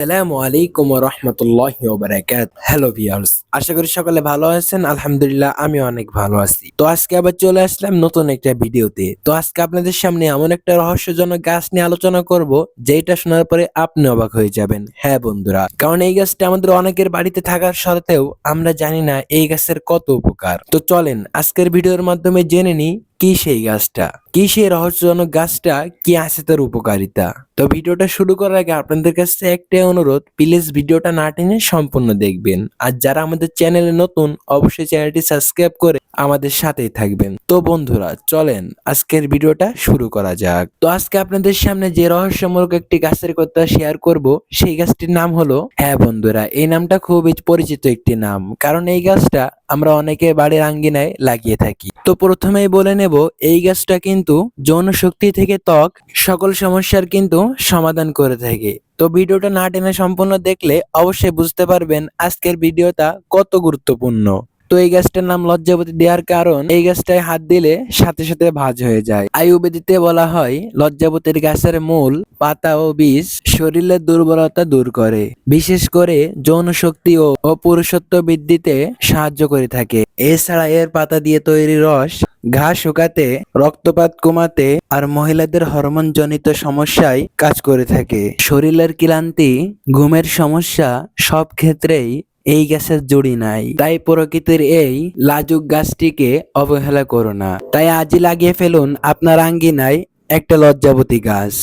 আসসালামু আলাইকুম ওয়া রাহমাতুল্লাহি ওয়া বারাকাতুহু। হ্যালো ভিউয়ার্স, আশা করি সকলে ভালো আছেন। আলহামদুলিল্লাহ আমি অনেক ভালো আছি। তো আজকে আবার চলে আসলাম নতুন একটা ভিডিওতে। তো আজকে আপনাদের সামনে এমন একটা রহস্যজনক গাছ নিয়ে আলোচনা করব, যেটা শোনার পরে আপনি অবাক হয়ে যাবেন। হ্যাঁ বন্ধুরা, কারণ এই গাছটা আমাদের অনেকের বাড়িতে থাকার সত্ত্বেও আমরা জানি না এই গাছের কত উপকার। তো চলেন আজকের ভিডিওর মাধ্যমে জেনে নিই কি সেই গাছটা, কি সেই রহস্যজনক গাছটা, কি আছে তার উপকারিতা। তো ভিডিওটা শুরু করার আগে আপনাদের কাছে একটাই অনুরোধ, প্লিজ ভিডিওটা না টেনে সম্পূর্ণ দেখবেন। আর যারা আমাদের চ্যানেলে নতুন, অবশ্যই চ্যানেলটি সাবস্ক্রাইব করে আমাদের সাথেই থাকবেন। তো বন্ধুরা চলেন আজকের ভিডিওটা শুরু করা যাক। তো আজকে আপনাদের সামনে যে রহস্যমূলক একটি গাছের কথা শেয়ার করব, সেই গাছটির নাম হলো, হ্যাঁ বন্ধুরা, এই নামটা খুবই পরিচিত একটি নাম, কারণ এই গাছটা আমরা অনেকে বাড়ির আঙ্গিনায় লাগিয়ে থাকি। তো প্রথমেই বলে নেব, এই গাছটা কিন্তু যৌন শক্তি থেকে ত্বক সকল সমস্যার কিন্তু সমাধান করে থাকে। তো ভিডিওটা না টেনে সম্পূর্ণ দেখলে অবশ্যই বুঝতে পারবেন আজকের ভিডিওটা কত গুরুত্বপূর্ণ। তো এই গাছটার নাম লজ্জাবতী দেওয়ার কারণ, এই গাছটায় হাত দিলে সাথে সাথে ভাঁজ হয়ে যায়। আয়ুর্বেদিতে বলা হয় লজ্জাবতীর গাছের মূল, পাতা ও বীজ শরীরের দুর্বলতা দূর করে, বিশেষ করে যৌন শক্তি ও পুরুষত্ব বৃদ্ধিতে সাহায্য করে থাকে। এছাড়া এর পাতা দিয়ে তৈরি রস ঘা শুকাতে, রক্তপাত কমাতে আর মহিলাদের হরমোন জনিত সমস্যায় কাজ করে থাকে। শরীরের ক্লান্তি, ঘুমের সমস্যা সব ক্ষেত্রেই এই গাছের জুড়ি নাই। তাই প্রকৃতির এই লাজুক গাছটিকে অবহেলা করো না। তাই আজই লাগিয়ে ফেলুন আপনার আঙ্গিনায় একটা লজ্জাবতী গাছ।